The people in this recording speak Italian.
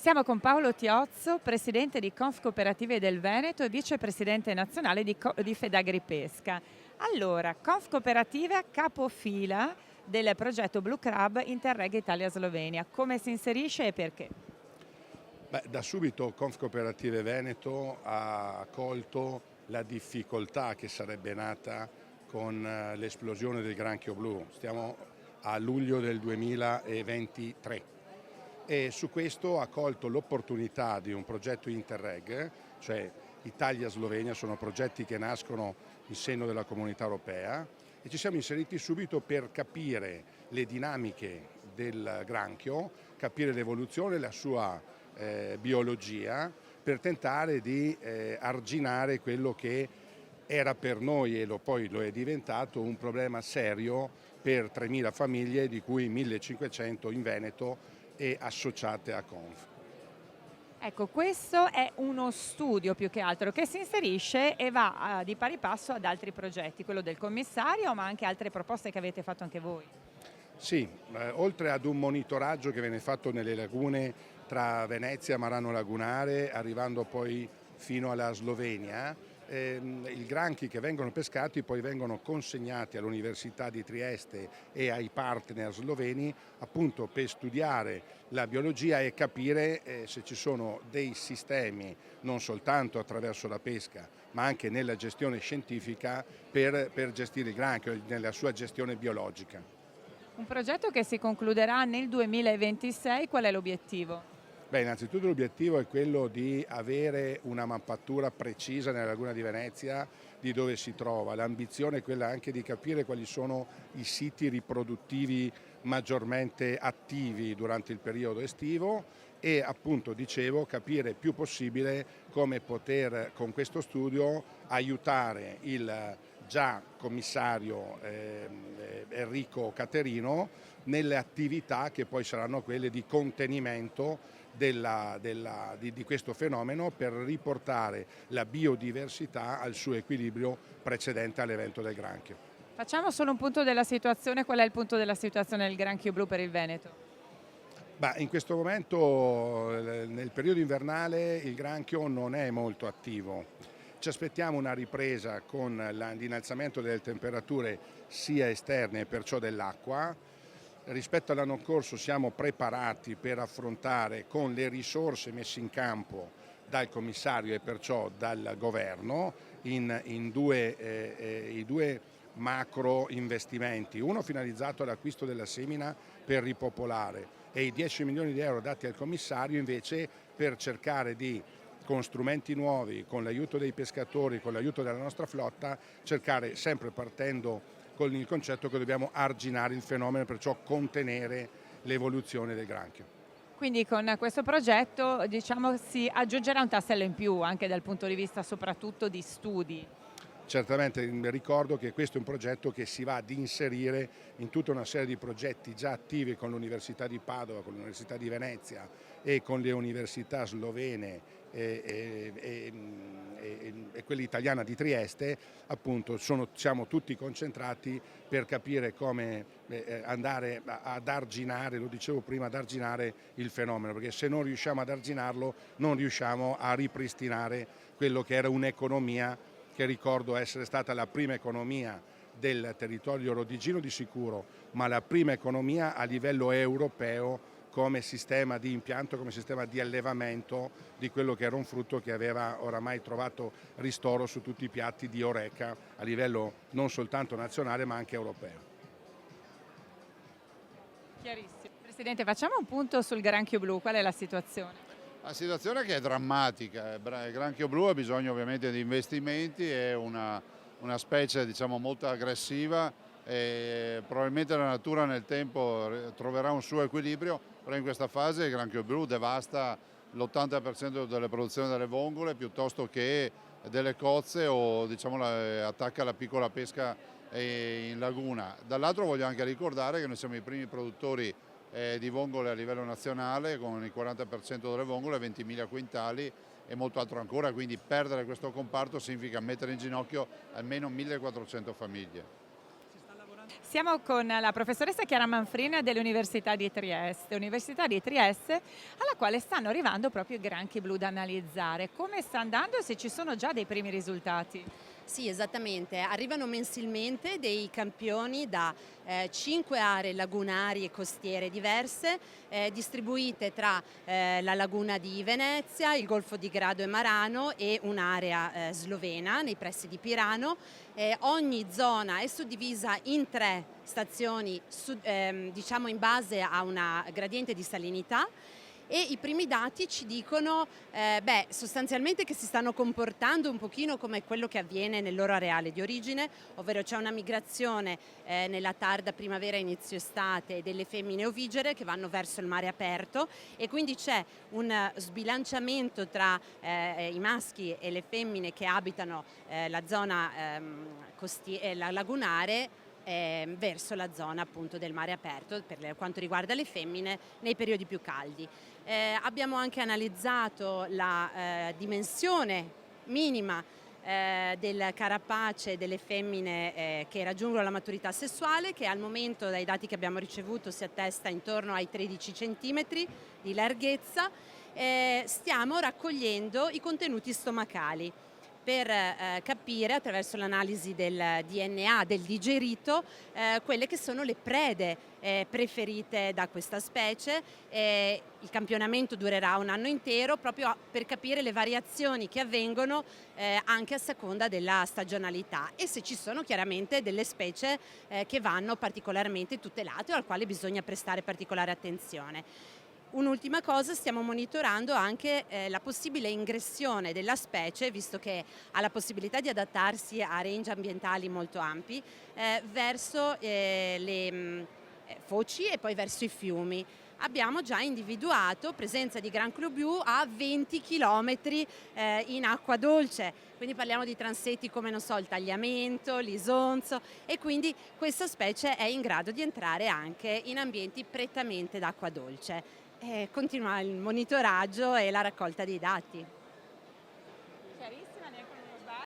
Siamo con Paolo Tiozzo, presidente di Confcooperative del Veneto e vicepresidente nazionale di Fedagripesca. Allora, Confcooperative capofila del progetto Blue Crab Interreg Italia-Slovenia. Come si inserisce e perché? Da subito Confcooperative Veneto ha colto la difficoltà che sarebbe nata con l'esplosione del granchio blu. Stiamo a luglio del 2023 e su questo ha colto l'opportunità di un progetto Interreg, cioè Italia-Slovenia, sono progetti che nascono in seno della Comunità Europea e ci siamo inseriti subito per capire le dinamiche del granchio, capire l'evoluzione, la sua biologia, per tentare di arginare quello che era per noi e poi lo è diventato un problema serio per 3.000 famiglie, di cui 1.500 in Veneto e associate a Conf. Ecco, questo è uno studio più che altro che si inserisce e va di pari passo ad altri progetti, quello del commissario, ma anche altre proposte che avete fatto anche voi. Sì, oltre ad un monitoraggio che viene fatto nelle lagune tra Venezia e Marano Lagunare, arrivando poi fino alla Slovenia, i granchi che vengono pescati poi vengono consegnati all'Università di Trieste e ai partner sloveni appunto per studiare la biologia e capire se ci sono dei sistemi, non soltanto attraverso la pesca, ma anche nella gestione scientifica per gestire il granchio, nella sua gestione biologica. Un progetto che si concluderà nel 2026, qual è l'obiettivo? Innanzitutto l'obiettivo è quello di avere una mappatura precisa nella laguna di Venezia di dove si trova. L'ambizione è quella anche di capire quali sono i siti riproduttivi maggiormente attivi durante il periodo estivo e appunto, dicevo, capire più possibile come poter con questo studio aiutare il già commissario Enrico Caterino nelle attività che poi saranno quelle di contenimento di questo fenomeno per riportare la biodiversità al suo equilibrio precedente all'evento del granchio. Facciamo solo un punto della situazione, qual è il punto della situazione del granchio blu per il Veneto? In questo momento, nel periodo invernale, il granchio non è molto attivo. Ci aspettiamo una ripresa con l'innalzamento delle temperature sia esterne e perciò dell'acqua. Rispetto all'anno scorso siamo preparati per affrontare con le risorse messe in campo dal commissario e perciò dal governo i due macro investimenti, uno finalizzato all'acquisto della semina per ripopolare e i 10 milioni di euro dati al commissario invece per cercare di, con strumenti nuovi, con l'aiuto dei pescatori, con l'aiuto della nostra flotta, cercare, sempre partendo con il concetto che dobbiamo arginare il fenomeno, perciò contenere l'evoluzione del granchio. Quindi con questo progetto si aggiungerà un tassello in più anche dal punto di vista soprattutto di studi. Certamente ricordo che questo è un progetto che si va ad inserire in tutta una serie di progetti già attivi con l'Università di Padova, con l'Università di Venezia e con le università slovene e quella italiana di Trieste. Appunto siamo tutti concentrati per capire come andare ad arginare, lo dicevo prima, ad arginare il fenomeno, perché se non riusciamo ad arginarlo non riusciamo a ripristinare quello che era un'economia che ricordo essere stata la prima economia del territorio rodigino di sicuro, ma la prima economia a livello europeo come sistema di impianto, come sistema di allevamento di quello che era un frutto che aveva oramai trovato ristoro su tutti i piatti di Horeca a livello non soltanto nazionale ma anche europeo. Chiarissimo. Presidente, facciamo un punto sul granchio blu, qual è la situazione? La situazione che è drammatica, il granchio blu ha bisogno ovviamente di investimenti, è una specie diciamo molto aggressiva e probabilmente la natura nel tempo troverà un suo equilibrio, però in questa fase il granchio blu devasta l'80% delle produzioni delle vongole piuttosto che delle cozze o diciamo, attacca la piccola pesca in laguna. Dall'altro voglio anche ricordare che noi siamo i primi produttori di vongole a livello nazionale con il 40% delle vongole, 20.000 quintali e molto altro ancora, quindi perdere questo comparto significa mettere in ginocchio almeno 1.400 famiglie. Siamo con la professoressa Chiara Manfrina dell'Università di Trieste, alla quale stanno arrivando proprio i granchi blu da analizzare. Come sta andando e se ci sono già dei primi risultati? Sì, esattamente. Arrivano mensilmente dei campioni da 5 aree lagunari e costiere diverse, distribuite tra la laguna di Venezia, il golfo di Grado e Marano e un'area slovena nei pressi di Pirano. Ogni zona è suddivisa in 3 stazioni, diciamo in base a una gradiente di salinità. E i primi dati ci dicono sostanzialmente che si stanno comportando un pochino come quello che avviene nel loro areale di origine, ovvero c'è una migrazione nella tarda primavera inizio estate delle femmine ovigere che vanno verso il mare aperto e quindi c'è un sbilanciamento tra i maschi e le femmine che abitano la zona la lagunare verso la zona appunto del mare aperto per quanto riguarda le femmine nei periodi più caldi. Abbiamo anche analizzato la dimensione minima del carapace delle femmine che raggiungono la maturità sessuale, che al momento dai dati che abbiamo ricevuto si attesta intorno ai 13 centimetri di larghezza. Stiamo raccogliendo i contenuti stomacali per capire attraverso l'analisi del DNA del digerito quelle che sono le prede preferite da questa specie. Il campionamento durerà un anno intero proprio per capire le variazioni che avvengono anche a seconda della stagionalità e se ci sono chiaramente delle specie che vanno particolarmente tutelate o al quale bisogna prestare particolare attenzione. Un'ultima cosa, stiamo monitorando anche la possibile ingressione della specie, visto che ha la possibilità di adattarsi a range ambientali molto ampi, verso le foci e poi verso i fiumi. Abbiamo già individuato presenza di granchio blu a 20 km in acqua dolce, quindi parliamo di transetti come non so, il Tagliamento, l'Isonzo e quindi questa specie è in grado di entrare anche in ambienti prettamente d'acqua dolce. Continua il monitoraggio e la raccolta dei dati.